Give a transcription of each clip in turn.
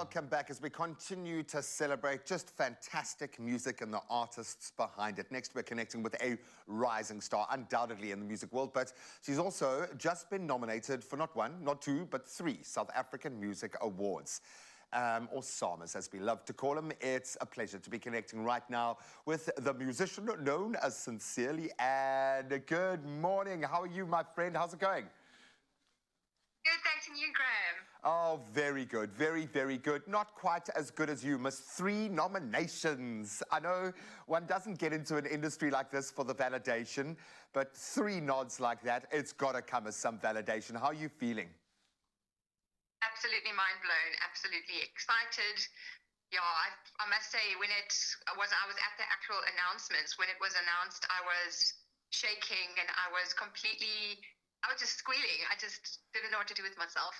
welcome back as we continue to celebrate just fantastic music and the artists behind it. Next, we're connecting with a rising star, undoubtedly in the music world, but she's also just been nominated for not one, not two, but 3 South African Music Awards. Or SAMAs, as we love to call them. It's a pleasure to be connecting right now with the musician known as Sincerely. And good morning. How are you, my friend? How's it going? Good, thanks, and you, Graham? Oh, very good. Very, very good. Not quite as good as you, Miss. 3 nominations. I know one doesn't get into an industry like this for the validation, but 3 nods like that, it's got to come as some validation. How are you feeling? Absolutely mind blown, absolutely excited. Yeah, I must say, when I was at the actual announcements, when it was announced, I was shaking and I was just squealing. I just didn't know what to do with myself.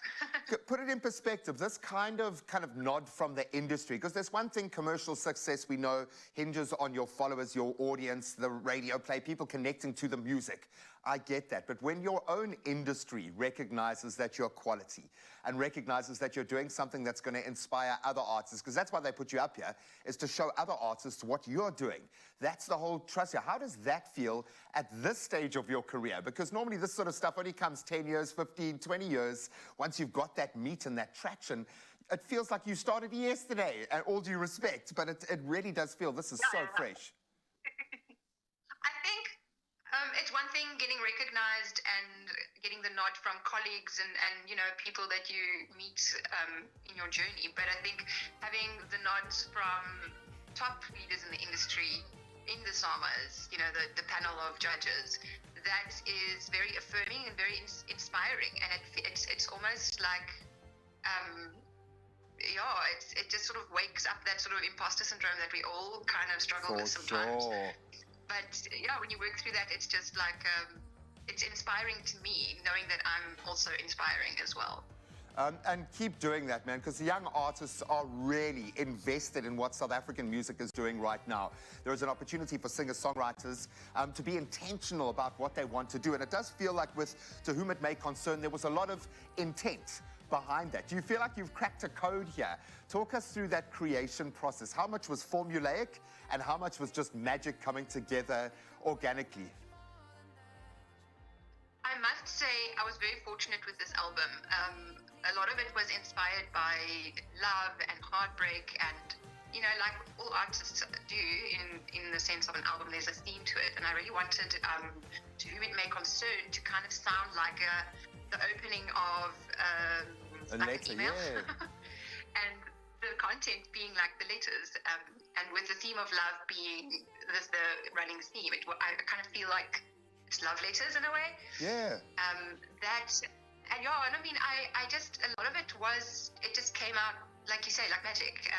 Put it in perspective, this kind of nod from the industry, because there's one thing, commercial success, we know, hinges on your followers, your audience, the radio play, people connecting to the music. I get that. But when your own industry recognizes that you're quality and recognizes that you're doing something that's going to inspire other artists, because that's why they put you up here, is to show other artists what you're doing. That's the whole trust here. How does that feel at this stage of your career? Because normally this sort of stuff only comes 10 years, 15, 20 years. Once you've got that meat and that traction, it feels like you started yesterday, and all due respect, but it really does feel this is so fresh. I think it's one thing getting recognized and getting the nod from colleagues and you know, people that you meet in your journey, but I think having the nods from top leaders in the industry, in the SAMAs, you know, the panel of judges, that is very affirming and very inspiring, and it's almost like it just sort of wakes up that sort of imposter syndrome that we all kind of struggle with sometimes. Sure. But yeah, when you work through that, it's just like it's inspiring to me, knowing that I'm also inspiring as well. And keep doing that, man, because the young artists are really invested in what South African music is doing right now. There is an opportunity for singer-songwriters to be intentional about what they want to do. And it does feel like with To Whom It May Concern, there was a lot of intent behind that. Do you feel like you've cracked a code here? Talk us through that creation process. How much was formulaic and how much was just magic coming together organically? I must say I was very fortunate with this album. A lot of it was inspired by love and heartbreak, and you know, like all artists do in the sense of an album, there's a theme to it, and I really wanted To Whom It May Concern to kind of sound like the opening of like an email. Yeah. And the content being like the letters, and with the theme of love being the running theme, I kind of feel like it's love letters in a way. Yeah. And I mean, I just, a lot of it just came out, like you say, like magic.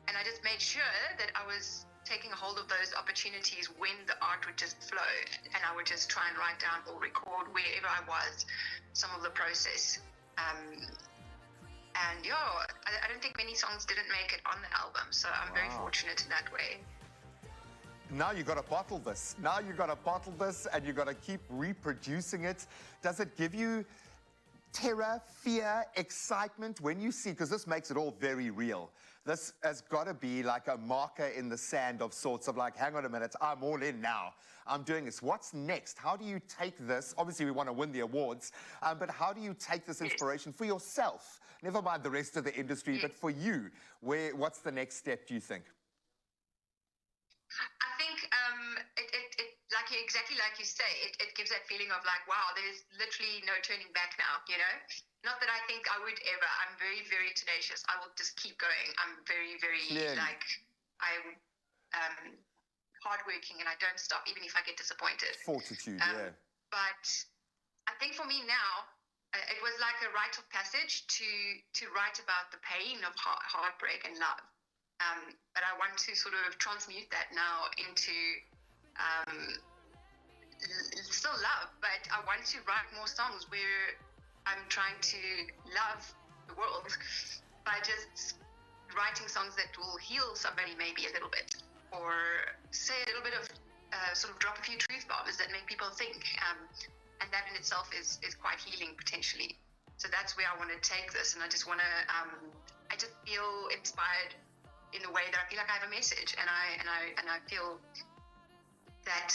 And I just made sure that I was taking a hold of those opportunities when the art would just flow, and I would just try and write down or record wherever I was some of the process. And I don't think many songs didn't make it on the album, so I'm very fortunate in that way. Now you got to bottle this. Now you got to bottle this, and you got to keep reproducing it. Does it give you terror, fear, excitement when you see, because this makes it all very real? This has got to be like a marker in the sand of sorts of like, hang on a minute, I'm all in now. I'm doing this. What's next? How do you take this? Obviously, we want to win the awards, but how do you take this inspiration for yourself? Never mind the rest of the industry, but for you, what's the next step, do you think? I think exactly like you say, it gives that feeling of like, wow, there's literally no turning back now, you know? Not that I think I would ever. I'm very, very tenacious. I will just keep going. I'm very, very, I'm hardworking, and I don't stop, even if I get disappointed. Fortitude, yeah. But I think for me now, it was like a rite of passage to write about the pain of heartbreak and love. But I want to sort of transmute that now into still love, but I want to write more songs where I'm trying to love the world by just writing songs that will heal somebody maybe a little bit, or say a little bit of sort of drop a few truth bombs that make people think, and that in itself is quite healing potentially. So that's where I want to take this, and I just want to. I just feel inspired in the way that I feel like I have a message, and I feel that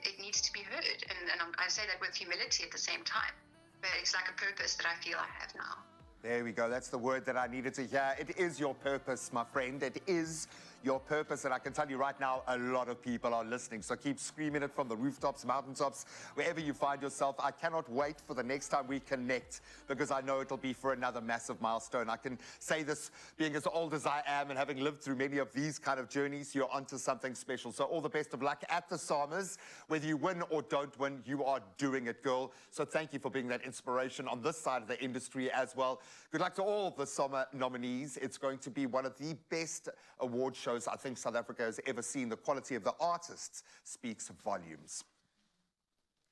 it needs to be heard, and I say that with humility at the same time. But it's like a purpose that I feel I have now. There we go. That's the word that I needed to hear. It is your purpose, my friend. It is your purpose. And I can tell you right now, a lot of people are listening. So keep screaming it from the rooftops, mountaintops, wherever you find yourself. I cannot wait for the next time we connect, because I know it'll be for another massive milestone. I can say this being as old as I am and having lived through many of these kind of journeys, you're onto something special. So all the best of luck at the Summers. Whether you win or don't win, you are doing it, girl. So thank you for being that inspiration on this side of the industry as well. Good luck to all the summer nominees. It's going to be one of the best award shows I think South Africa has ever seen. The quality of the artists speaks volumes.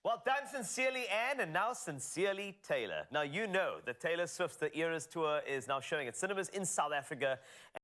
Well done, sincerely, Anne, and now sincerely, Taylor. Now, you know that Taylor Swift's The Eras Tour is now showing at cinemas in South Africa.